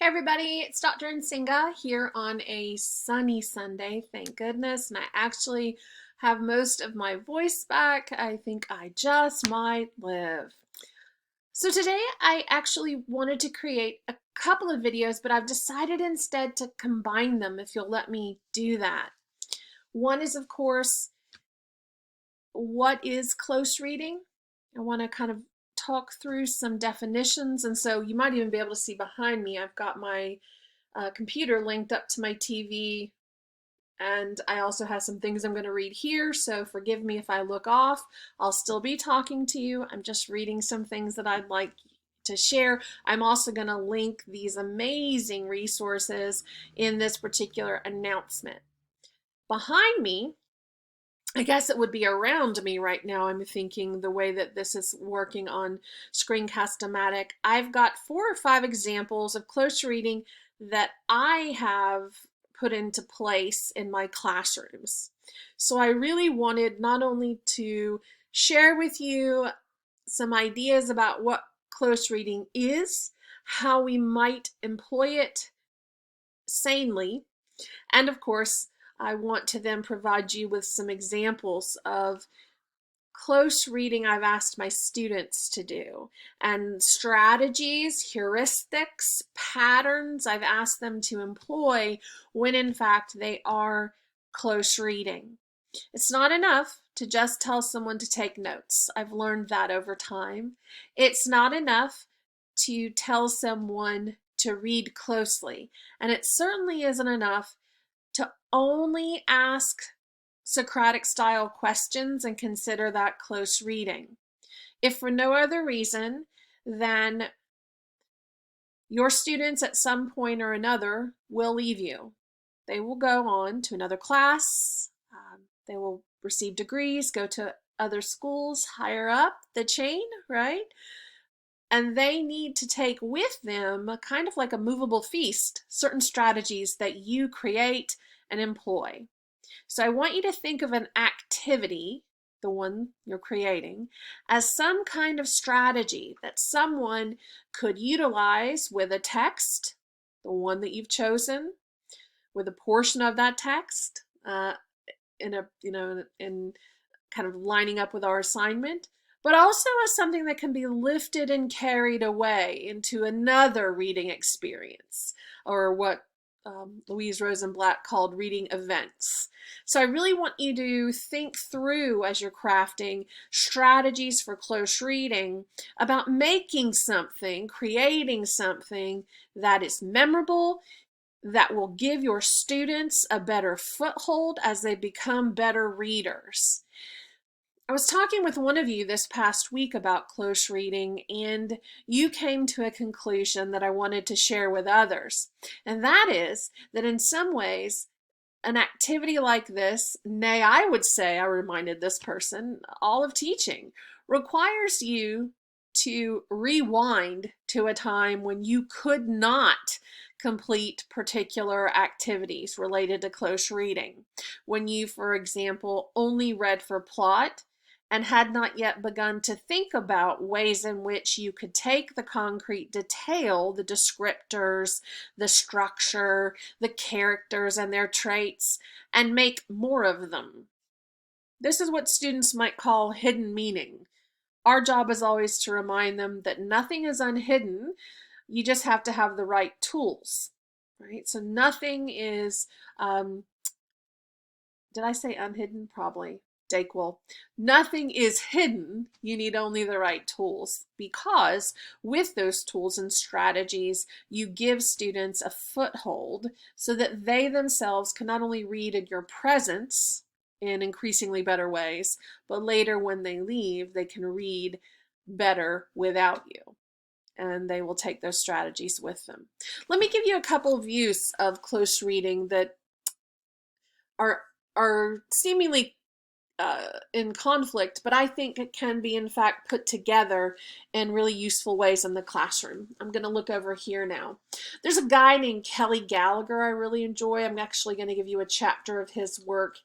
Hey everybody, it's Dr. Nsinga here on a sunny Sunday, thank goodness, and I actually have most of my voice back. I think I just might live. So today I actually wanted to create a couple of videos, but I've decided instead to combine them if you'll let me do that. One is, of course, what is close reading? I want to kind of talk through some definitions, and so you might even be able to see behind me, I've got my computer linked up to my TV, and I also have some things I'm going to read here, so forgive me if I look off. I'll still be talking to you. I'm just reading some things that I'd like to share. I'm also going to link these amazing resources in this particular announcement. Behind me, I guess it would be around me right now, I'm thinking, the way that this is working on Screencast-O-Matic. I've got 4 or 5 examples of close reading that I have put into place in my classrooms. So I really wanted not only to share with you some ideas about what close reading is, how we might employ it sanely, and of course, I want to then provide you with some examples of close reading I've asked my students to do, and strategies, heuristics, patterns I've asked them to employ when in fact they are close reading. It's not enough to just tell someone to take notes. I've learned that over time. It's not enough to tell someone to read closely, and it certainly isn't enough to only ask Socratic style questions and consider that close reading. If for no other reason than your students at some point or another will leave you. They will go on to another class, they will receive degrees, go to other schools higher up the chain, right? And they need to take with them, kind of like a movable feast, certain strategies that you create and employ. So I want you to think of an activity, the one you're creating, as some kind of strategy that someone could utilize with a text, the one that you've chosen, with a portion of that text, in kind of lining up with our assignment, but also as something that can be lifted and carried away into another reading experience, or what Louise Rosenblatt called reading events. So I really want you to think through, as you're crafting strategies for close reading, about making something, creating something that is memorable, that will give your students a better foothold as they become better readers. I was talking with one of you this past week about close reading, and you came to a conclusion that I wanted to share with others. And that is that in some ways, an activity like this, nay, I would say, I reminded this person, all of teaching, requires you to rewind to a time when you could not complete particular activities related to close reading. When you, for example, only read for plot and had not yet begun to think about ways in which you could take the concrete detail, the descriptors, the structure, the characters and their traits, and make more of them. This is what students might call hidden meaning. Our job is always to remind them that nothing is unhidden. You just have to have the right tools, right? So nothing is, did I say unhidden? Probably. Dayquil. Nothing is hidden. You need only the right tools, because with those tools and strategies, you give students a foothold so that they themselves can not only read in your presence in increasingly better ways, but later when they leave, they can read better without you. And they will take those strategies with them. Let me give you a couple of views of close reading that are seemingly in conflict, but I think it can be in fact put together in really useful ways in the classroom. I'm going to look over here now. There's a guy named Kelly Gallagher I really enjoy. I'm actually going to give you a chapter of his work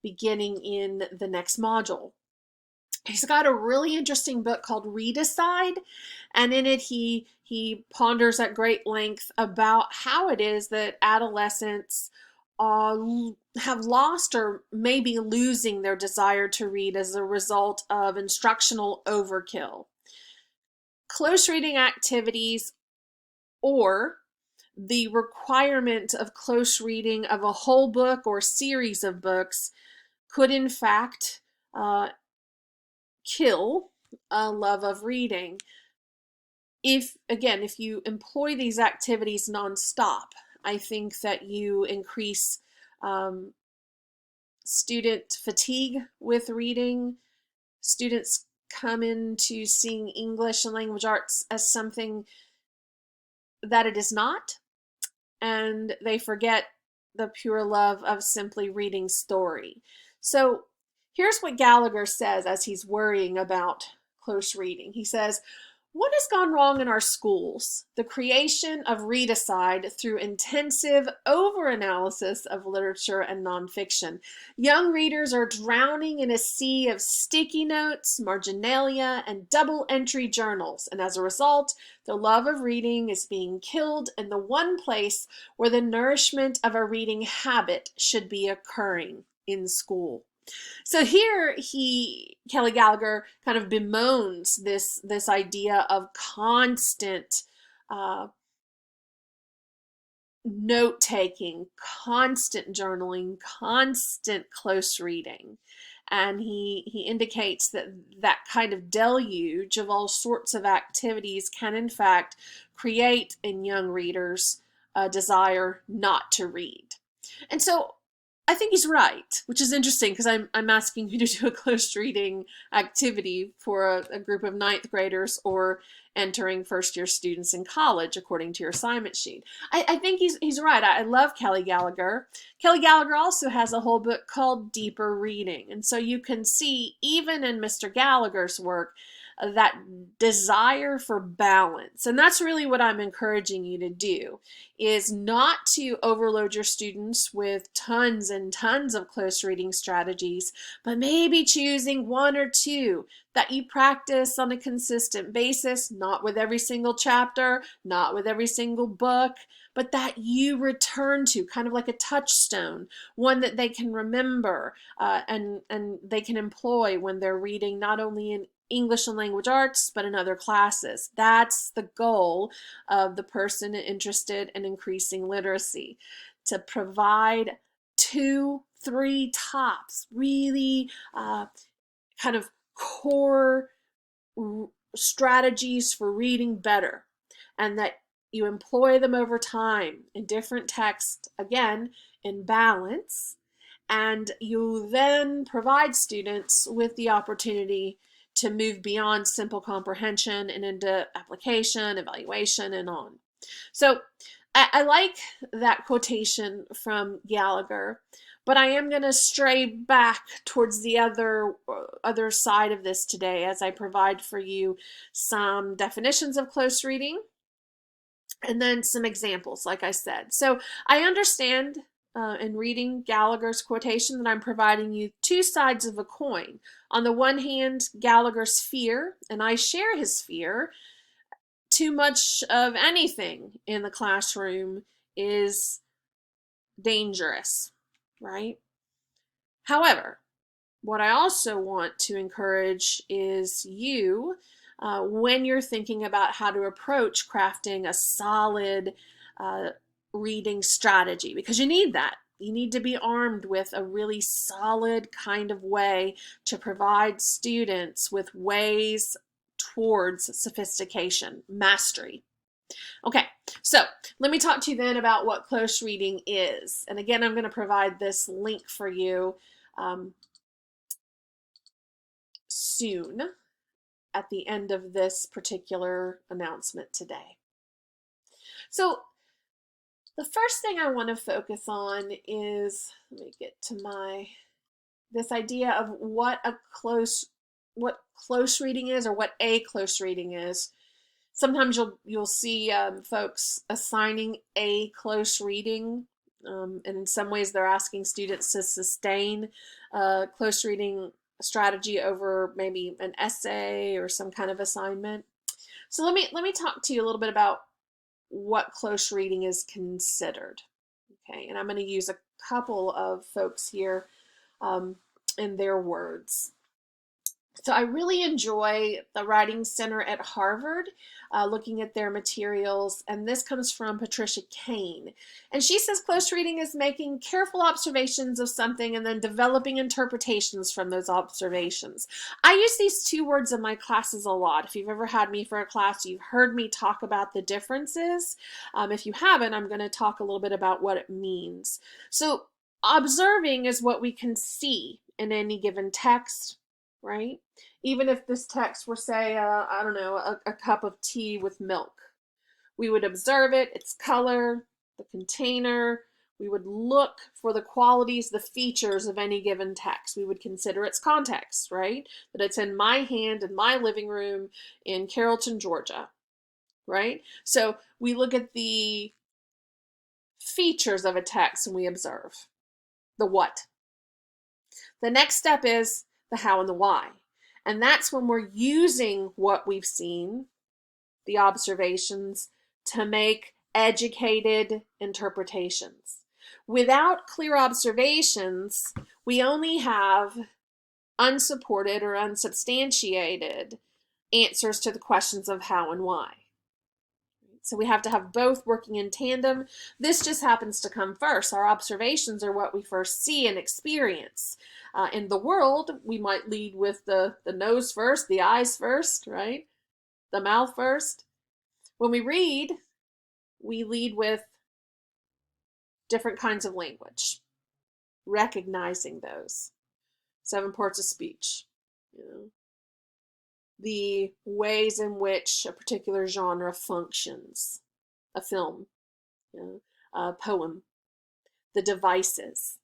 beginning in the next module. He's got a really interesting book called Readicide, and in it he ponders at great length about how it is that adolescents uh, have lost or maybe losing their desire to read as a result of instructional overkill. Close reading activities, or the requirement of close reading of a whole book or series of books, could in fact kill a love of reading. If you employ these activities nonstop, I think that you increase um, student fatigue with reading. Students come into seeing English and language arts as something that it is not, and they forget the pure love of simply reading story. So here's what Gallagher says as he's worrying about close reading. He says, "What has gone wrong in our schools? The creation of Readicide through intensive overanalysis of literature and nonfiction. Young readers are drowning in a sea of sticky notes, marginalia, and double-entry journals, and as a result, the love of reading is being killed in the one place where the nourishment of a reading habit should be occurring, in school." So here Kelly Gallagher kind of bemoans this idea of constant uh, note taking, constant journaling, constant close reading. And he indicates that that kind of deluge of all sorts of activities can in fact create in young readers a desire not to read. And so I think he's right, which is interesting because I'm asking you to do a close reading activity for a group of ninth graders or entering first year students in college, according to your assignment sheet. I think he's right. I love Kelly Gallagher. Kelly Gallagher also has a whole book called Deeper Reading. And so you can see, even in Mr. Gallagher's work, that desire for balance. And that's really what I'm encouraging you to do, is not to overload your students with tons and tons of close reading strategies, but maybe choosing one or two that you practice on a consistent basis, not with every single chapter, not with every single book, but that you return to, kind of like a touchstone, one that they can remember and they can employ when they're reading not only in English and language arts, but in other classes. That's the goal of the person interested in increasing literacy, to provide 2, 3 tops, really kind of core strategies for reading better, and that you employ them over time in different texts, again, in balance, and you then provide students with the opportunity to move beyond simple comprehension and into application, evaluation, and on. So I like that quotation from Gallagher, but I am going to stray back towards the other side of this today as I provide for you some definitions of close reading and then some examples, like I said. So I understand in reading Gallagher's quotation that I'm providing you two sides of a coin. On the one hand, Gallagher's fear, and I share his fear, too much of anything in the classroom is dangerous, right? However, what I also want to encourage is you, when you're thinking about how to approach crafting a solid reading strategy, because you need that. You need to be armed with a really solid kind of way to provide students with ways towards sophistication, mastery. Okay, so let me talk to you then about what close reading is. And again, I'm going to provide this link for you soon at the end of this particular announcement today. So the first thing I want to focus on is, let me get to this idea of what close reading is, or what a close reading is. Sometimes you'll see folks assigning a close reading, and in some ways they're asking students to sustain close reading strategy over maybe an essay or some kind of assignment. So let me talk to you a little bit about what close reading is considered. Okay, and I'm going to use a couple of folks here in their words. So I really enjoy the Writing Center at Harvard, looking at their materials, and this comes from Patricia Kane. And she says close reading is making careful observations of something and then developing interpretations from those observations. I use these two words in my classes a lot. If you've ever had me for a class, you've heard me talk about the differences. If you haven't, I'm going to talk a little bit about what it means. So observing is what we can see in any given text, right? Even if this text were, say, I don't know, a cup of tea with milk, we would observe it, its color, the container. We would look for the qualities, the features of any given text. We would consider its context, right? That it's in my hand in my living room in Carrollton, Georgia, right? So we look at the features of a text and we observe the what. The next step is the how and the why. And that's when we're using what we've seen, the observations, to make educated interpretations. Without clear observations, we only have unsupported or unsubstantiated answers to the questions of how and why. So we have to have both working in tandem. This just happens to come first. Our observations are what we first see and experience. In the world, we might lead with the nose first, the eyes first, right? The mouth first. When we read, we lead with different kinds of language, recognizing those. 7 parts of speech, you know, the ways in which a particular genre functions, a film, you know, a poem, the devices.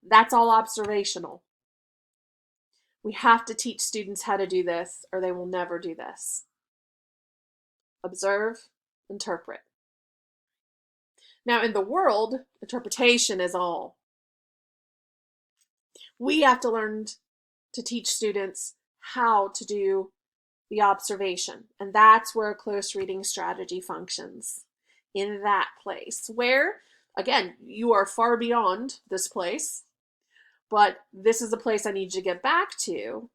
That's all observational. We have to teach students how to do this or they will never do this. Observe, interpret. Now in the world, interpretation is all. We have to learn to teach students how to do the observation. And that's where a close reading strategy functions, in that place where, again, you are far beyond this place, but this is a place I need you to get back to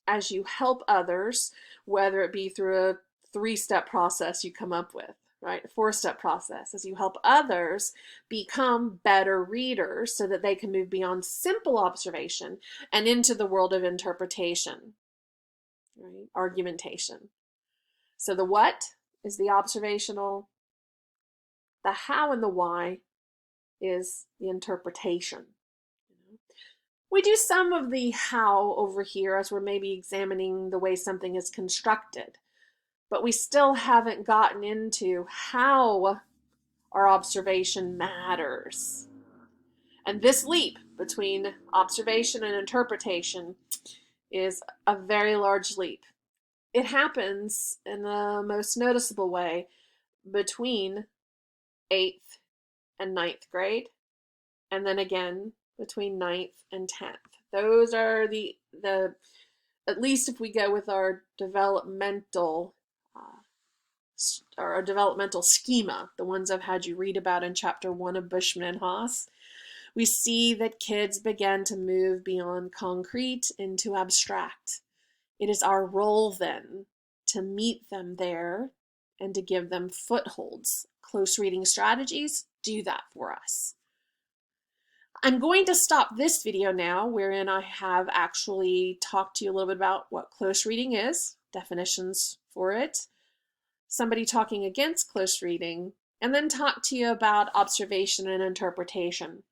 as you help others, whether it be through a 3-step process you come up with, right? A 4-step process, as you help others become better readers so that they can move beyond simple observation and into the world of interpretation, right? Argumentation. So the what is the observational, the how and the why is the interpretation. We do some of the how over here as we're maybe examining the way something is constructed, but we still haven't gotten into how our observation matters. And this leap between observation and interpretation is a very large leap. It happens in the most noticeable way between 8th and 9th grade, and then again between 9th and 10th. Those are the at least if we go with our developmental our developmental schema, the ones I've had you read about in chapter 1 of Bushman and Haas, we see that kids begin to move beyond concrete into abstract. It is our role then to meet them there and to give them footholds. Close reading strategies do that for us. I'm going to stop this video now, wherein I have actually talked to you a little bit about what close reading is, definitions for it, somebody talking against close reading, and then talk to you about observation and interpretation.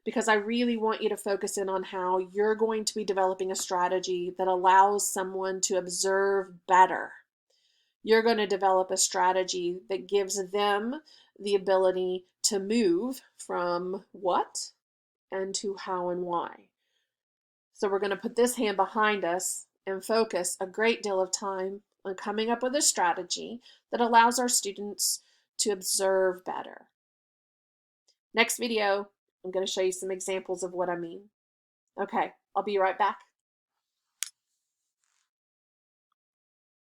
Because I really want you to focus in on how you're going to be developing a strategy that allows someone to observe better. You're going to develop a strategy that gives them the ability to move from what and to how and why. So we're going to put this hand behind us and focus a great deal of time on coming up with a strategy that allows our students to observe better. Next video, I'm going to show you some examples of what I mean. Okay, I'll be right back.